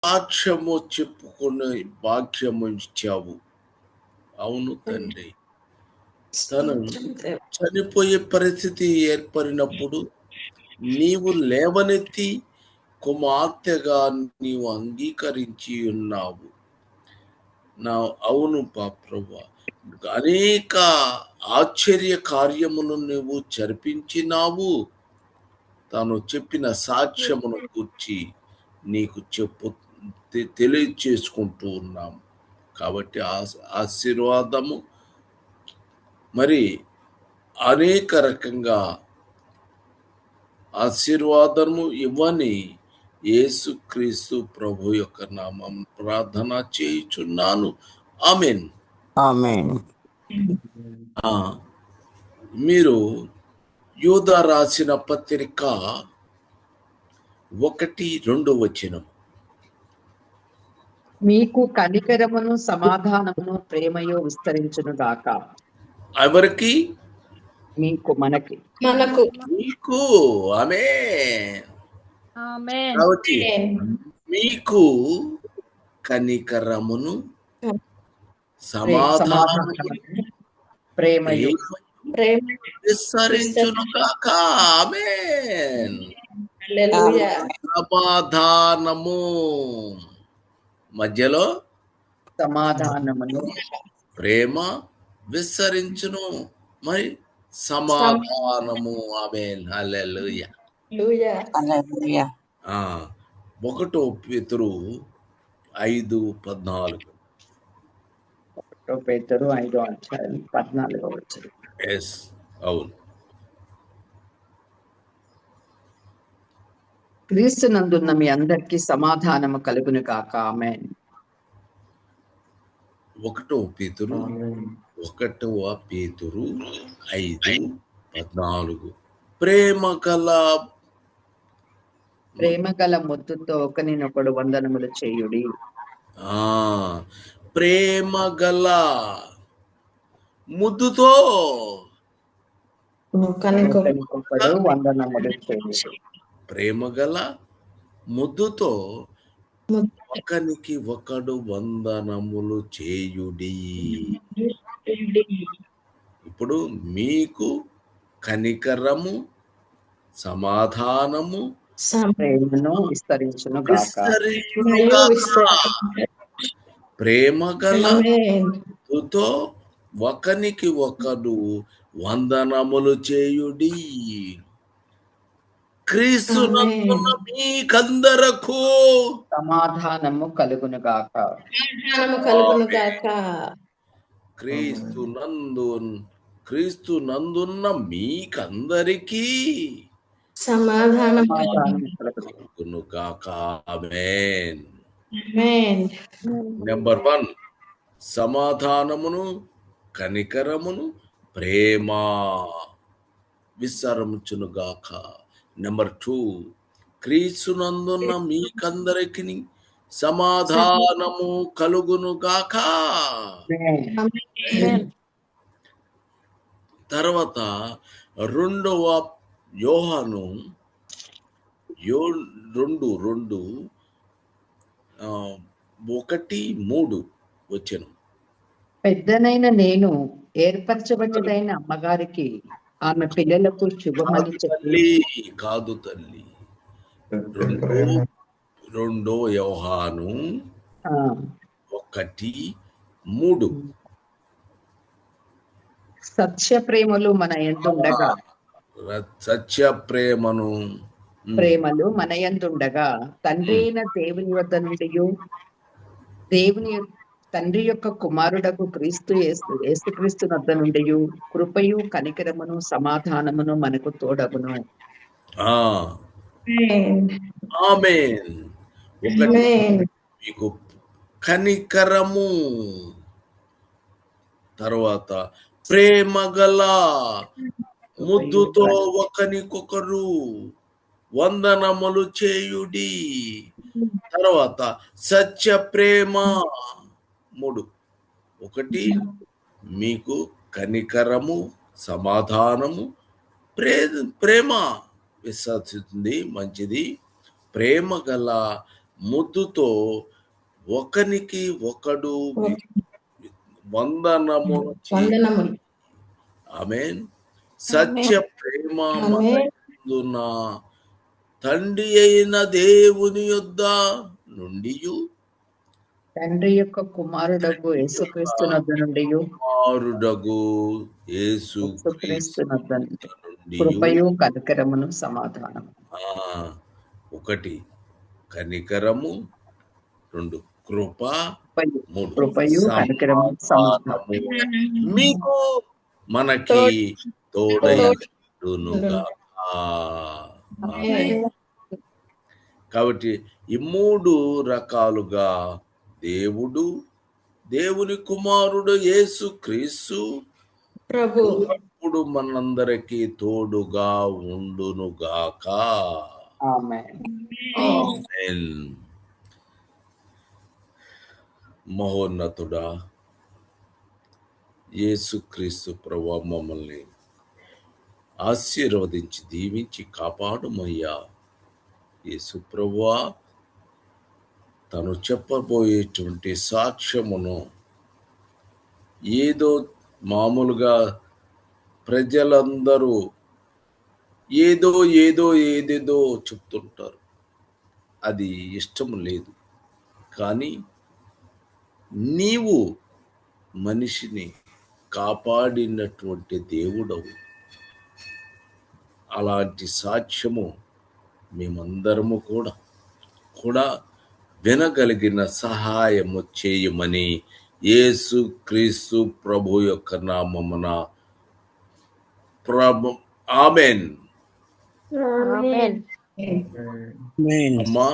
సాక్ష్యము చెప్పుకునే భాగ్యము ఇచ్చావు. అవును తండ్రి. తను చనిపోయే పరిస్థితి ఏర్పడినప్పుడు నీవు లేవనెత్తి కుమార్తెగా నీవు అంగీకరించి ఉన్నావు. అవును ప్రభువా, అనేక ఆశ్చర్య కార్యములు నువ్వు జరిపించినావు. తాను చెప్పిన సాక్ష్యమును కూర్చి నీకు తెలియచేసుకుంటూ ఉన్నాము. కాబట్టి ఆశీర్వాదము మరి అనేక రకంగా ఆశీర్వాదము ఇవ్వని యేసుక్రీస్తు ప్రభు యొక్క నామం ప్రార్థన చేయుచున్నాను. ఆమేన్. ఆమేన్. మీరు యూదా రాసిన పత్రిక 1-2 వచనం. మీకు కనికరమును సమాధానమును ప్రేమయు విస్తరించును గాక. ఎవరికి? మీకు, మనకి, మనకు, మీకు. ఆమేన్. ఆమేన్. కాబట్టి మీకు కనికరమును సమాధానమును ప్రేమయు విస్తరించును గాక. ఆమేన్. హల్లెలూయా. సమాధానము మధ్యలో సమాధానమును ప్రేమ విస్తరించును, మరి సమాధానము. ఆమేన్. హల్లెలూయా. హల్లెలూయా. 1 పేతురు 5:14. 1 పేతురు 5:14. ఎస్, అవును. క్రీస్తునందున్న మీ అందరికీ సమాధానము కలుగును గాక. ఆమేన్. 1 పేతురు 5:14. ప్రేమ గల ముద్దుతో ఒకరినొకడు వందనములు చేయుడి. ప్రేమ గల ముద్దుతో ఒకరినొకడు వందనములు చేయుడి. ప్రేమ గల ముద్దుతో ఒకనికి ఒకడు వందనములు చేయుడి. ఇప్పుడు మీకు కనికరము సమాధానము ప్రేమను విస్తరించును గాక. ప్రేమ గల ముద్దుతో ఒకనికి ఒకడు వందనములు చేయుడి. క్రీస్తునందున్న మీకందరకు సమాధానము కలుగును గాక. క్రీస్తునందున్న మీకందరికీ సమాధానం కలుగును గాక. ఆమేన్. నెంబర్ 1 సమాధానమును, కనికరమును, ప్రేమ విస్తరించును గాక. నెంబర్ 2 క్రీస్తునందున్న మీకందరికి సమాధానము కలుగును గాక. తర్వాత 2వ యోహాను 2:1-3 వచనం. పెద్దనైన నేను ఏర్పరచబడినదైన అమ్మగారికి ఆమె పిల్లలకు శుభమని చెప్పి. కాదు తల్లి. 2 యోహాను 1:3. సత్య ప్రేమలు మన యందుండగా ప్రేమలు మన యందుండగా తండ్రి అయిన దేవుని వద్ద నుండి తండ్రి యొక్క కుమారుడకు యేసుక్రీస్తు వద్ద నుండి కృపయు కనికరమును సమాధానమును మనకు తోడగును. ఆమేన్. మీకు కనికరము, తర్వాత ప్రేమ గల ముద్దుతో ఒకనికొకరు వందనములు చేయుడి. తర్వాత సత్య ప్రేమ. 3 1 మీకు కనికరము, సమాధానము, ప్రేమ విశ్వసిస్తుంది, మంచిది. ప్రేమ గల ముద్దుతో ఒకనికి ఒకడు వందనము వందనములు. ఆమేన్. సత్య ప్రేమ మనయందున తండ్రి అయిన దేవుని యొద్ద నుండి తండ్రి యొక్క కుమారుడగు యేసుక్రీస్తు నొద్ద నుండి కుమారుడగు యేసుక్రీస్తు నొద్ద నుండి కృపయు కనికరమును సమాధానము. ఒకటి కనికరము, రెండు కృప, మూడు కృపయు కనికరము సమాధానము మీకు మనకి తోడైనట్టునుగా. కాబట్టి ఈ మూడు రకాలుగా దేవుని కుమారుడు యేసుక్రీస్తు ప్రభు ఇప్పుడు మనందరికీ తోడుగా ఉండునుగాక. ఆమేన్. ఆమేన్. మహోన్నతుడా యేసుక్రీస్తు ప్రభువా, మమ్మల్ని ఆశీర్వదించి దీవించి కాపాడుమయ్యా. యేసు ప్రభువా, తను చెప్పబోయేటువంటి సాక్ష్యమును ఏదో మామూలుగా ప్రజలందరూ ఏదేదో చెప్తుంటారు. అది ఇష్టం లేదు. కానీ నీవు మనిషిని కాపాడినటువంటి దేవుడవు. అలాంటి సాక్ష్యము మేమందరము కూడా వినగలిగిన సహాయము చేయమని యేసుక్రీస్తు ప్రభు యొక్క నామమున ఆమేన్. ఆమేన్. అమ్మా